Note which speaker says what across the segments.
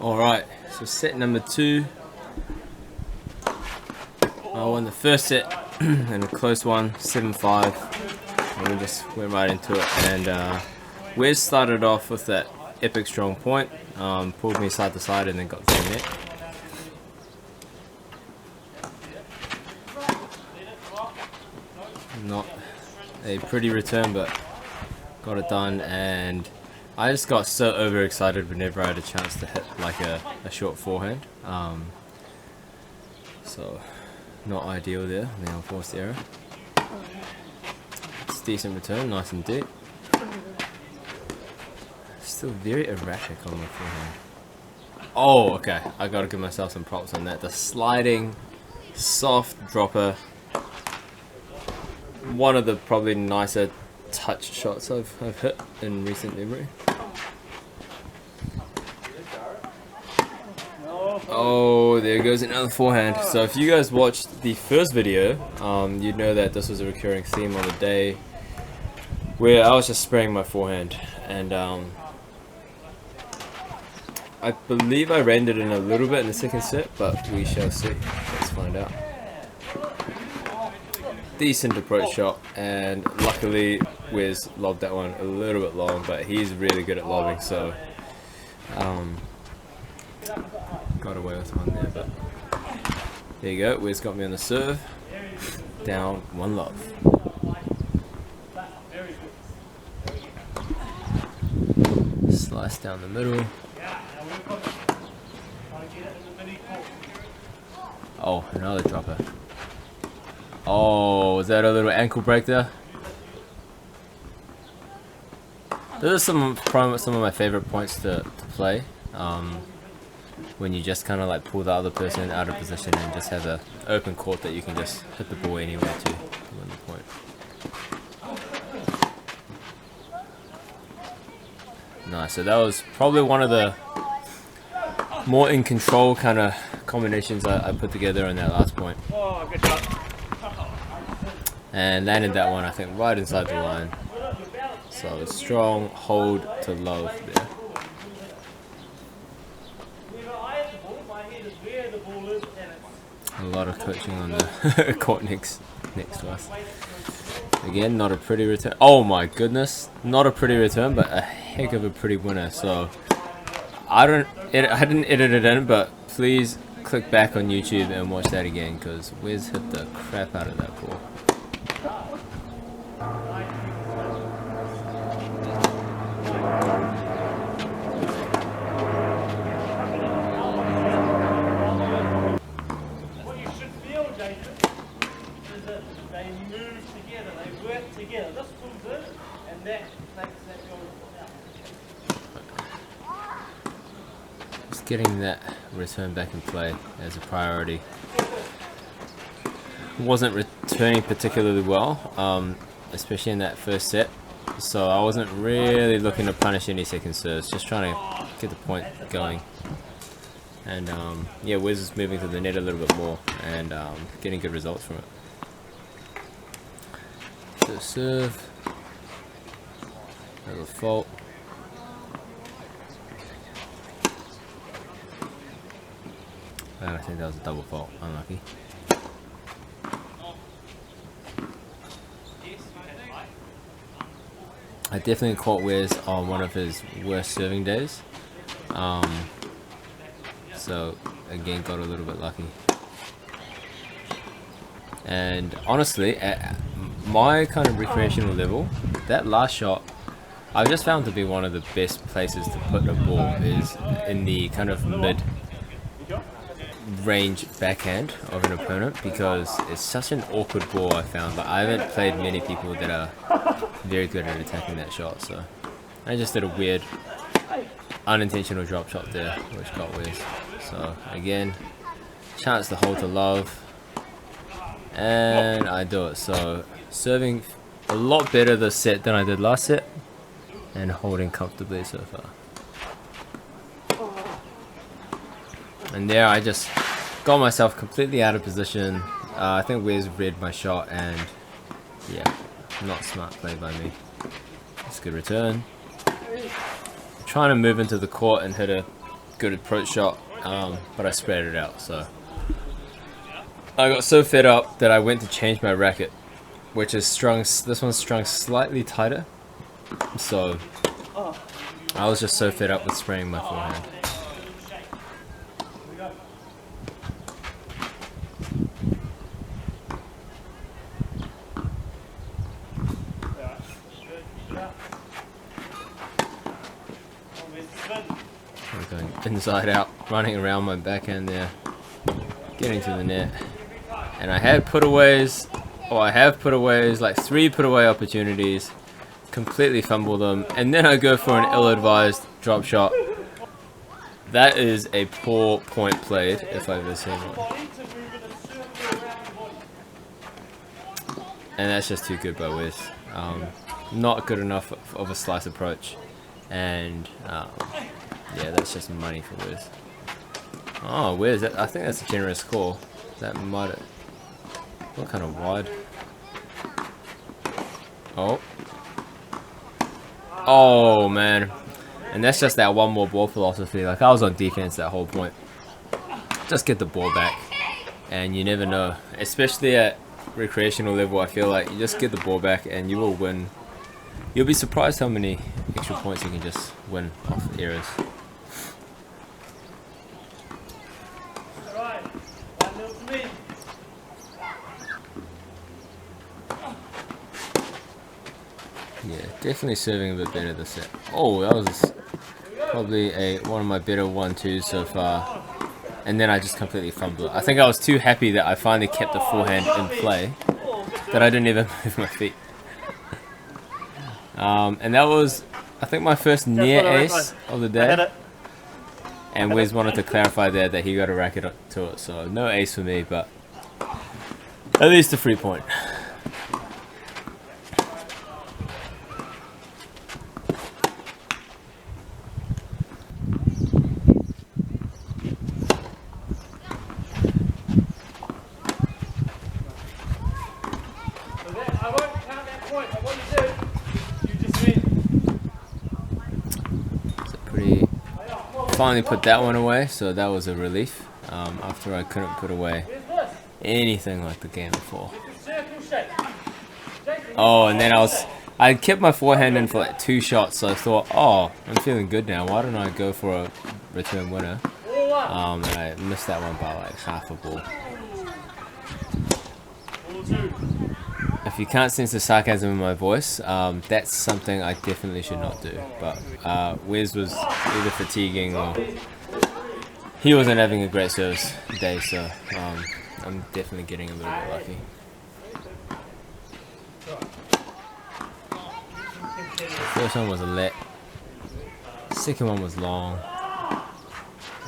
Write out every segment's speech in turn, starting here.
Speaker 1: Alright, so set number 2. I won the first set and a close one, 7-5. And we just went right into it. And Wes started off with that epic strong point, pulled me side to side and then got the net. Not a pretty return, but got it done. And I just got so overexcited whenever I had a chance to hit like a short forehand. So not ideal there, the unforced error. It's a decent return, nice and deep. Still very erratic on my forehand. Oh, okay, I gotta give myself some props on that. The sliding, soft dropper. One of the probably nicer touch shots I've hit in recent memory. Oh, there goes another forehand. So if you guys watched the first video, you'd know that this was a recurring theme on the day where I was just spraying my forehand, and I believe I reined it in a little bit in the second set, but we shall see. Let's find out. Decent approach shot, and luckily Wes lobbed that one a little bit long, but he's really good at lobbing, so got away with one there. But there you go, Wes got me on the serve. Down 1-love. Slice down the middle. Oh, another dropper. Oh, was that a little ankle break there? Those are some of my favorite points to play. When you just kind of like pull the other person out of position and just have an open court that you can just hit the ball anywhere to win the point. Nice, so that was probably one of the more in control kind of combinations I put together on that last point.
Speaker 2: Oh, good job.
Speaker 1: And landed that one, I think, right inside the line. So a strong hold to love there. A lot of coaching on the court next to us. Again, not a pretty return. Oh my goodness, not a pretty return, but a heck of a pretty winner. So I didn't edit it in, but please click back on YouTube and watch that again, because Wes hit the crap out of that ball.
Speaker 2: What you should feel, Jason, is that they move together, they work together. This pulls in, and that makes that go out.
Speaker 1: Just getting that return back in play as a priority. Wasn't returning particularly well, especially in that first set, so I wasn't really looking to punish any second serves, just trying to get the point going. And yeah, Wes is moving to the net a little bit more and getting good results from it. So serve, little fault. I think that was a double fault, unlucky. I definitely caught Wes on one of his worst serving days. So again, got a little bit lucky. And honestly, at my kind of recreational level, that last shot I've just found to be one of the best places to put a ball is in the kind of mid range backhand of an opponent, because it's such an awkward ball. I found, but I haven't played many people that are very good at attacking that shot, so I just did a weird unintentional drop shot there which got Wes. So again, chance to hold to love, and I do it. So serving a lot better this set than I did last set, and holding comfortably so far. And there I just got myself completely out of position. I think Wes read my shot, and yeah, not smart play by me. It's a good return. Trying to move into the court and hit a good approach shot, but I spread it out. So I got so fed up that I went to change my racket, which is strung. This one's strung slightly tighter. So I was just so fed up with spraying my forehand. I'm going inside out, running around my backhand there, getting to the net. And I have put aways, like 3 put away opportunities, completely fumble them, and then I go for an ill-advised drop shot. That is a poor point played, if I've ever seen one. And that's just too good by Wiz. Not good enough of a slice approach. And yeah, that's just money for Wiz. Oh, Wiz, I think that's a generous call. That might have... What kind of wide? Oh. Oh, man. And that's just that one more ball philosophy. Like, I was on defense that whole point. Just get the ball back. And you never know. Especially at recreational level, I feel like you just get the ball back and you will win. You'll be surprised how many extra points you can just win off errors. Yeah, definitely serving a bit better this set. Oh, that was probably one of my better 1-2s so far. And then I just completely fumbled it. I think I was too happy that I finally kept the forehand in play that I didn't even move my feet. And that was, I think, my first near ace of the day. And Wiz wanted to clarify there that he got a racket to it. So no ace for me, but at least a 3 point. Finally put that one away, so that was a relief after I couldn't put away anything like the game before. Oh, and then I kept my forehand in for like 2 shots, so I thought, oh, I'm feeling good now, why don't I go for a return winner? And I missed that one by like half a ball. If you can't sense the sarcasm in my voice, that's something I definitely should not do. But Wiz was either fatiguing or he wasn't having a great service day, so I'm definitely getting a little bit lucky. The first one was a let. Second one was long.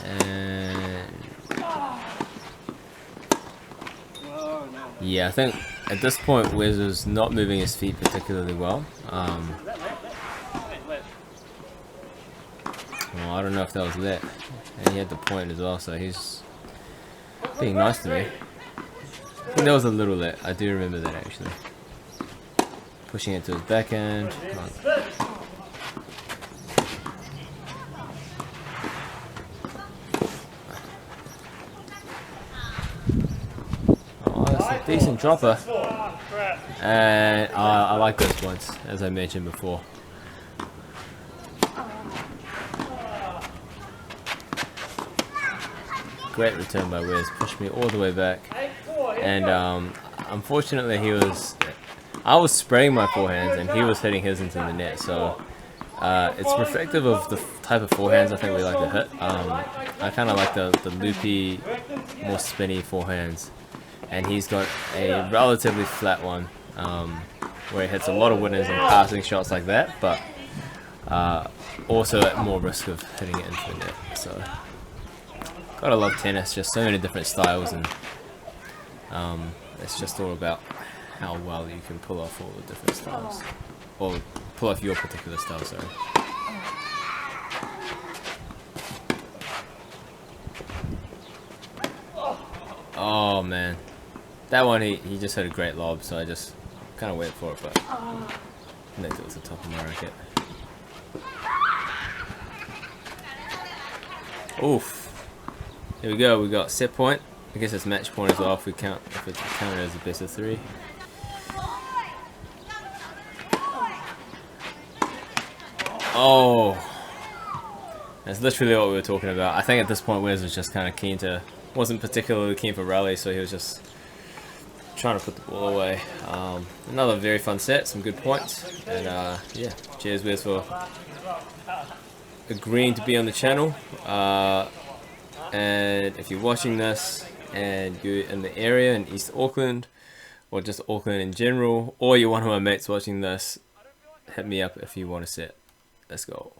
Speaker 1: And yeah, I think at this point Wiz was not moving his feet particularly well. Well, I don't know if that was let. And he had the point as well, so he's being nice to me. I think that was a little let. I do remember that actually. Pushing it to his backhand. Oh, that's a decent dropper. And I like those points, as I mentioned before. Great return by Wiz, pushed me all the way back. And unfortunately I was spraying my forehands and he was hitting his into the net, so it's reflective of the type of forehands I think we like to hit. I kind of like the loopy, more spinny forehands, and he's got a relatively flat one where he hits a lot of winners and passing shots like that, but also at more risk of hitting it into the net. So gotta love tennis, just so many different styles, and it's just all about how well you can pull off all the different styles, or pull off your particular style, sorry. Oh man, that one he just had a great lob, so I just kind of waited for it, but nicked it was the top of my racket. Oof. Here we go. We got set point. I guess it's match point as well if we count, if it's counted as a best of 3. Oh, that's literally what we were talking about. I think at this point Wes was just kind of keen to, wasn't particularly keen for rally, so he was just trying to put the ball away. Another very fun set, some good points, and yeah, cheers Wes for agreeing to be on the channel. And if you're watching this and you're in the area in East Auckland, or just Auckland in general, or you're one of my mates watching this, hit me up if you want to set. Let's go.